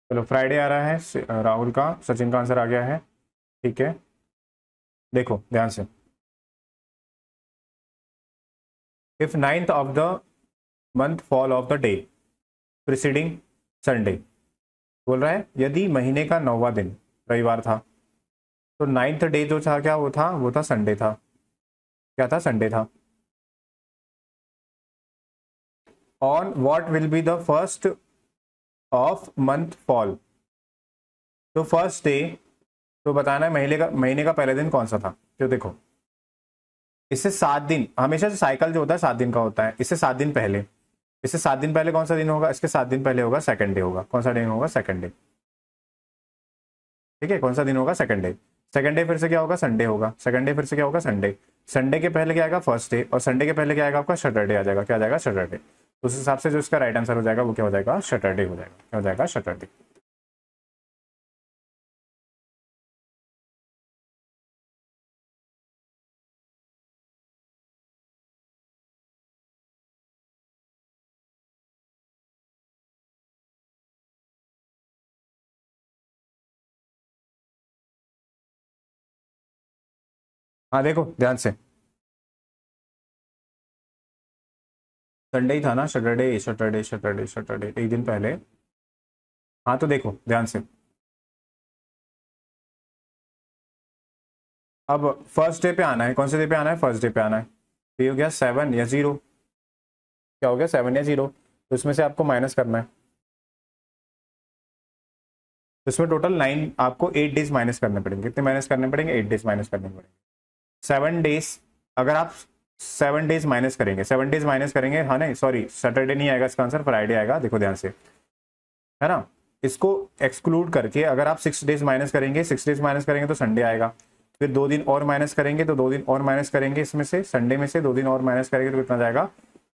चलो फ्राइडे आ रहा है राहुल का, सचिन का आंसर आ गया है। ठीक है, देखो ध्यान से, if 9th of the month fall of the day preceding Sunday, बोल रहा है यदि महीने का 9वां दिन रविवार था तो 9th डे जो था क्या, वो था संडे था। क्या था? संडे था। On what will be the first of month fall, तो फर्स्ट डे, तो बताना है महीने का पहले दिन कौन सा था। तो देखो इससे 7 दिन, हमेशा से साइकिल जो होता है 7 दिन का होता है, इससे 7 दिन पहले, इससे 7 दिन पहले कौन सा दिन होगा, इसके 7 दिन पहले होगा सेकंड डे होगा। कौन सा दिन होगा? Second day. ठीक है, कौन सा दिन होगा? Second day. सेकंड डे फिर से क्या होगा? संडे होगा। सेकंड डे फिर से क्या होगा? संडे। संडे के पहले क्या आएगा? First day. और संडे के पहले क्या आएगा आपका? सैटरडे आ जाएगा। क्या आ जाएगा? सैटरडे। तो उस हिसाब से जो इसका राइट आंसर हो जाएगा वो क्या हो जाएगा? सैटरडे हो जाएगा। क्या हो जाएगा? सैटरडे। हाँ देखो ध्यान से, संडे ही था ना, सैटरडे सैटरडे सैटरडे सैटरडे, एक दिन पहले। हाँ तो देखो ध्यान से, अब फर्स्ट डे पे आना है। कौन से डे पे आना है? फर्स्ट डे पे आना है। तो ये हो गया 7 या 0। क्या हो गया? 7 या 0। तो इसमें से आपको माइनस करना है। तो इसमें टोटल 9, आपको 8 डेज माइनस करने पड़ेंगे। कितने माइनस करने पड़ेंगे? 8 डेज माइनस करने पड़ेंगे। 7 डेज, अगर आप 7 डेज माइनस करेंगे, 7 डेज माइनस करेंगे, हाँ नहीं सॉरी, सैटरडे नहीं आएगा इसका आंसर, फ्राइडे आएगा। देखो ध्यान से, है ना, इसको एक्सक्लूड करके अगर आप 6 डेज माइनस करेंगे, 6 डेज माइनस करेंगे तो संडे आएगा। फिर 2 दिन और माइनस करेंगे तो 2 दिन और माइनस करेंगे, इसमें से संडे में से 2 दिन और माइनस करेंगे तो कितना जाएगा?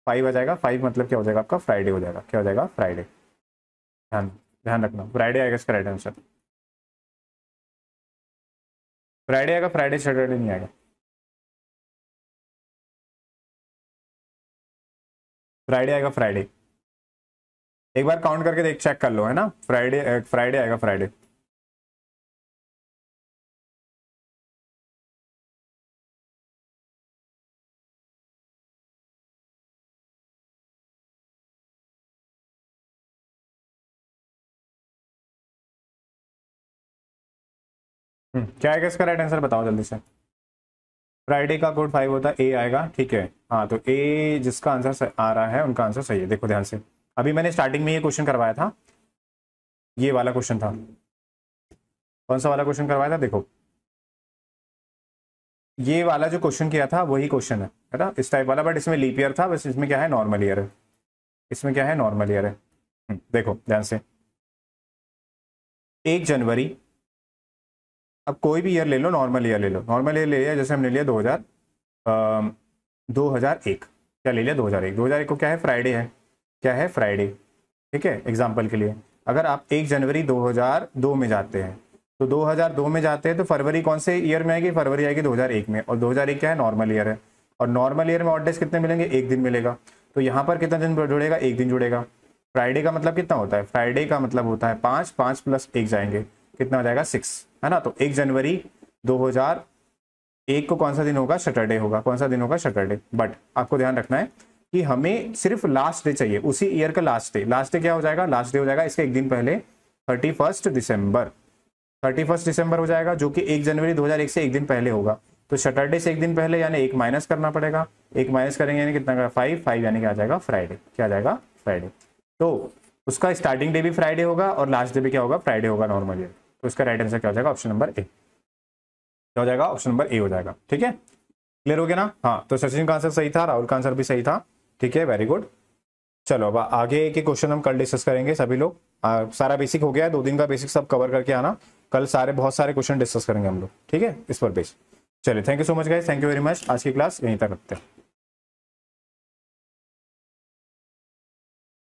5 आ जाएगा। 5 मतलब क्या हो जाएगा आपका? फ्राइडे हो जाएगा। क्या हो जाएगा? फ्राइडे। ध्यान ध्यान रखना, फ्राइडे आएगा इसका राइट आंसर। फ्राइडे आएगा, फ्राइडे सैटरडे नहीं आएगा। फ्राइडे आएगा, फ्राइडे। एक बार काउंट करके देख, चेक कर लो, है ना, फ्राइडे फ्राइडे आएगा, फ्राइडे। क्या आएगा इसका राइट आंसर? बताओ जल्दी से। फ्राइडे का कोड 5 होता है, ए आएगा। ठीक है, हाँ तो ए जिसका आंसर आ रहा है उनका आंसर सही है। देखो ध्यान से, अभी मैंने स्टार्टिंग में ये क्वेश्चन करवाया था, ये वाला क्वेश्चन था। कौन सा वाला क्वेश्चन करवाया था? देखो ये वाला जो क्वेश्चन किया था वही क्वेश्चन है ना, इस टाइप वाला, बट इसमें लीप ईयर था, बस इसमें क्या है? नॉर्मल ईयर है। इसमें क्या है? नॉर्मल ईयर है। देखो ध्यान से, 1 जनवरी, अब कोई भी ईयर ले लो, नॉर्मल ईयर ले लो, नॉर्मल ईयर ले लिया, जैसे हमने लिया 2001। क्या ले लिया? 2001। 2001 को क्या है? फ्राइडे है। क्या है? फ्राइडे। ठीक है, एग्जाम्पल के लिए अगर आप 1 जनवरी 2002 में जाते हैं, तो 2002 में जाते हैं तो फरवरी कौन से ईयर में आएगी? फरवरी आएगी 2001 में। और 2001 क्या है? नॉर्मल ईयर है। और नॉर्मल ईयर में ऑड डेज कितने मिलेंगे? 1 दिन मिलेगा। तो यहाँ पर कितना दिन जुड़ेगा? 1 दिन जुड़ेगा। फ्राइडे का मतलब कितना होता है? फ्राइडे का मतलब होता है 5, 5 प्लस 1 जाएंगे, कितना हो जाएगा? 6, है ना। तो 1 जनवरी 2001 को कौन सा दिन होगा? सैटरडे होगा। कौन सा दिन होगा? सैटरडे। बट आपको ध्यान रखना है कि हमें सिर्फ लास्ट डे चाहिए, उसी ईयर का लास्ट डे। लास्ट डे क्या हो जाएगा? लास्ट डे हो जाएगा इसके 1 दिन पहले, 31 दिसंबर। 31 दिसंबर हो जाएगा, जो कि 1 जनवरी 2001 से 1 दिन पहले होगा। तो सैटरडे से 1 दिन पहले यानी 1 माइनस करना पड़ेगा। 1 माइनस करेंगे यानी कितना का? 5, 5 यानी क्या आ जाएगा? फ्राइडे। क्या आ जाएगा? फ्राइडे। तो उसका स्टार्टिंग डे भी फ्राइडे होगा और लास्ट डे भी क्या होगा? फ्राइडे होगा, नॉर्मल ईयर। तो इसका राइट आंसर क्या हो जाएगा? Option number A. क्या हो जाएगा? ऑप्शन नंबर ए हो जाएगा। ठीक है, क्लियर हो गया ना? हाँ, तो सचिन का आंसर सही था, राहुल का आंसर भी सही था। ठीक है, वेरी गुड। चलो अब आगे के क्वेश्चन हम कल डिस्कस करेंगे सभी लोग। सारा बेसिक हो गया है, 2 दिन का बेसिक सब कवर करके आना। कल बहुत सारे क्वेश्चन डिस्कस करेंगे हम लोग, ठीक है, इस पर बेस। चलिए, thank you so much guys, thank you very much. आज की क्लास यहीं तक रखते हैं।